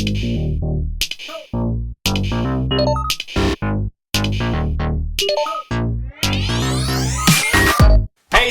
Hey,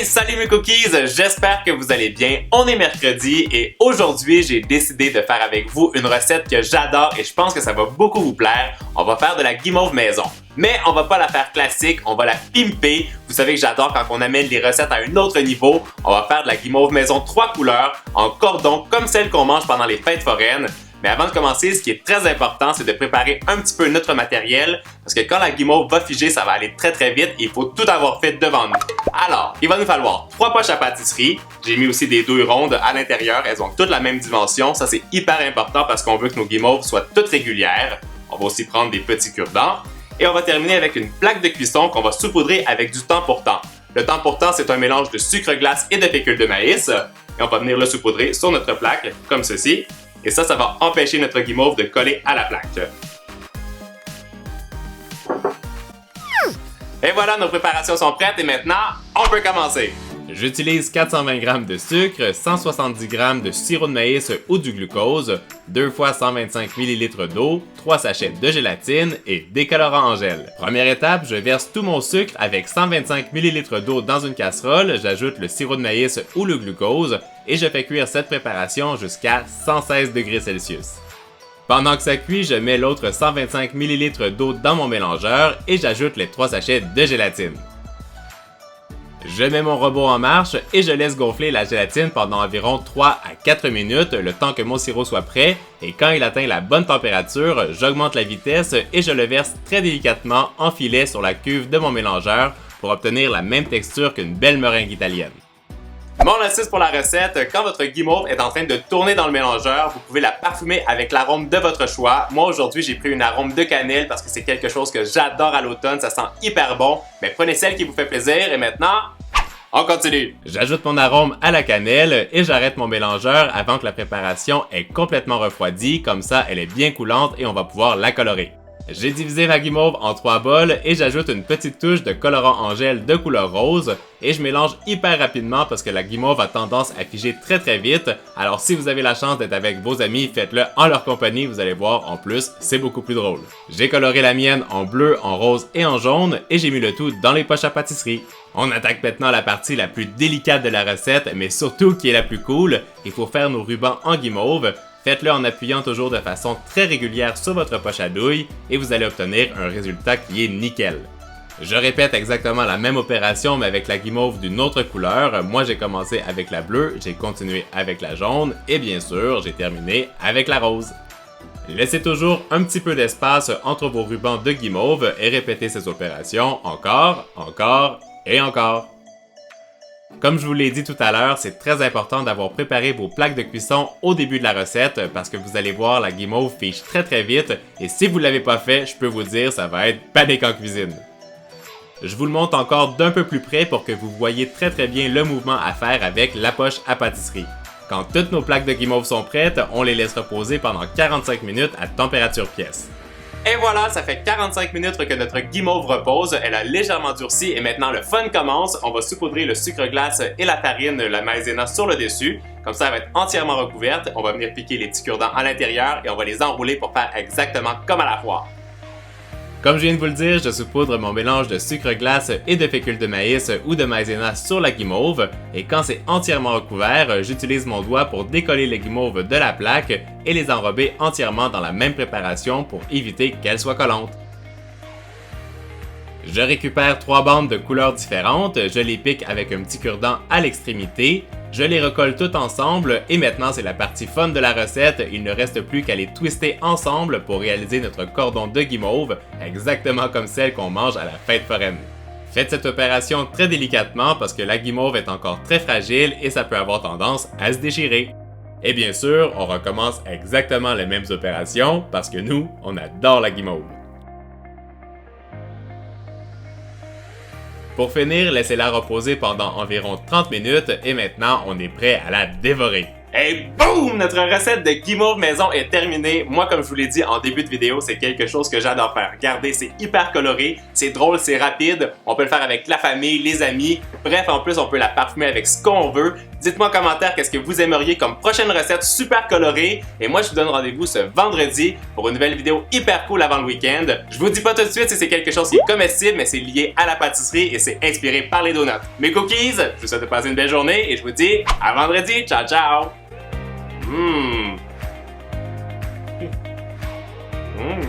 salut mes cookies! J'espère que vous allez bien. On est mercredi et aujourd'hui, j'ai décidé de faire avec vous une recette que j'adore et je pense que ça va beaucoup vous plaire. On va faire de la guimauve maison. Mais on va pas la faire classique, on va la pimper. Vous savez que j'adore quand on amène les recettes à un autre niveau. On va faire de la guimauve maison 3 couleurs en cordon comme celle qu'on mange pendant les fêtes foraines. Mais avant de commencer, ce qui est très important, c'est de préparer un petit peu notre matériel parce que quand la guimauve va figer, ça va aller très très vite et il faut tout avoir fait devant nous. Alors, il va nous falloir 3 poches à pâtisserie. J'ai mis aussi des douilles rondes à l'intérieur, elles ont toutes la même dimension. Ça, c'est hyper important parce qu'on veut que nos guimauves soient toutes régulières. On va aussi prendre des petits cure-dents. Et on va terminer avec une plaque de cuisson qu'on va saupoudrer avec du temps pour temps. Le temps pour temps, c'est un mélange de sucre glace et de fécule de maïs. Et on va venir le saupoudrer sur notre plaque, comme ceci. Et ça va empêcher notre guimauve de coller à la plaque. Et voilà, nos préparations sont prêtes et maintenant, on peut commencer! J'utilise 420 g de sucre, 170 g de sirop de maïs ou du glucose, 2 fois 125 ml d'eau, 3 sachets de gélatine et des colorants en gel. Première étape, je verse tout mon sucre avec 125 ml d'eau dans une casserole, j'ajoute le sirop de maïs ou le glucose et je fais cuire cette préparation jusqu'à 116 degrés Celsius. Pendant que ça cuit, je mets l'autre 125 ml d'eau dans mon mélangeur et j'ajoute les 3 sachets de gélatine. Je mets mon robot en marche et je laisse gonfler la gélatine pendant environ 3 à 4 minutes, le temps que mon sirop soit prêt, et quand il atteint la bonne température, j'augmente la vitesse et je le verse très délicatement en filet sur la cuve de mon mélangeur pour obtenir la même texture qu'une belle meringue italienne. Mon astuce pour la recette, quand votre guimauve est en train de tourner dans le mélangeur, vous pouvez la parfumer avec l'arôme de votre choix. Moi aujourd'hui, j'ai pris une arôme de cannelle parce que c'est quelque chose que j'adore à l'automne, ça sent hyper bon. Mais prenez celle qui vous fait plaisir et maintenant, on continue! J'ajoute mon arôme à la cannelle et j'arrête mon mélangeur avant que la préparation ait complètement refroidi, comme ça elle est bien coulante et on va pouvoir la colorer. J'ai divisé ma guimauve en 3 bols et j'ajoute une petite touche de colorant en gel de couleur rose et je mélange hyper rapidement parce que la guimauve a tendance à figer très très vite, alors si vous avez la chance d'être avec vos amis, faites-le en leur compagnie, vous allez voir, en plus, c'est beaucoup plus drôle. J'ai coloré la mienne en bleu, en rose et en jaune et j'ai mis le tout dans les poches à pâtisserie. On attaque maintenant la partie la plus délicate de la recette, mais surtout qui est la plus cool, il faut faire nos rubans en guimauve. Faites-le en appuyant toujours de façon très régulière sur votre poche à douille et vous allez obtenir un résultat qui est nickel. Je répète exactement la même opération mais avec la guimauve d'une autre couleur. Moi j'ai commencé avec la bleue, j'ai continué avec la jaune et bien sûr j'ai terminé avec la rose. Laissez toujours un petit peu d'espace entre vos rubans de guimauve et répétez ces opérations encore, encore et encore. Comme je vous l'ai dit tout à l'heure, c'est très important d'avoir préparé vos plaques de cuisson au début de la recette parce que vous allez voir, la guimauve fige très très vite et si vous ne l'avez pas fait, je peux vous dire, ça va être panique en cuisine. Je vous le montre encore d'un peu plus près pour que vous voyez très très bien le mouvement à faire avec la poche à pâtisserie. Quand toutes nos plaques de guimauve sont prêtes, on les laisse reposer pendant 45 minutes à température pièce. Et voilà, ça fait 45 minutes que notre guimauve repose, elle a légèrement durci et maintenant le fun commence. On va saupoudrer le sucre glace et la farine, la maïzena sur le dessus. Comme ça, elle va être entièrement recouverte. On va venir piquer les petits cure-dents à l'intérieur et on va les enrouler pour faire exactement comme à la foire. Comme je viens de vous le dire, je saupoudre mon mélange de sucre glace et de fécule de maïs ou de maïzena sur la guimauve et quand c'est entièrement recouvert, j'utilise mon doigt pour décoller les guimauves de la plaque et les enrober entièrement dans la même préparation pour éviter qu'elles soient collantes. Je récupère 3 bandes de couleurs différentes, je les pique avec un petit cure-dent à l'extrémité, je les recolle toutes ensemble et maintenant c'est la partie fun de la recette, il ne reste plus qu'à les twister ensemble pour réaliser notre cordon de guimauve, exactement comme celle qu'on mange à la fête foraine. Faites cette opération très délicatement parce que la guimauve est encore très fragile et ça peut avoir tendance à se déchirer. Et bien sûr, on recommence exactement les mêmes opérations parce que nous, on adore la guimauve. Pour finir, laissez-la reposer pendant environ 30 minutes et maintenant on est prêt à la dévorer. Et boum! Notre recette de guimauve maison est terminée. Moi, comme je vous l'ai dit en début de vidéo, c'est quelque chose que j'adore faire. Regardez, c'est hyper coloré, c'est drôle, c'est rapide. On peut le faire avec la famille, les amis. Bref, en plus, on peut la parfumer avec ce qu'on veut. Dites-moi en commentaire qu'est-ce que vous aimeriez comme prochaine recette super colorée. Et moi, je vous donne rendez-vous ce vendredi pour une nouvelle vidéo hyper cool avant le week-end. Je vous dis pas tout de suite si c'est quelque chose qui est comestible, mais c'est lié à la pâtisserie et c'est inspiré par les donuts. Mes cookies, je vous souhaite de passer une belle journée et je vous dis à vendredi. Ciao, ciao! Mmh. Mmh.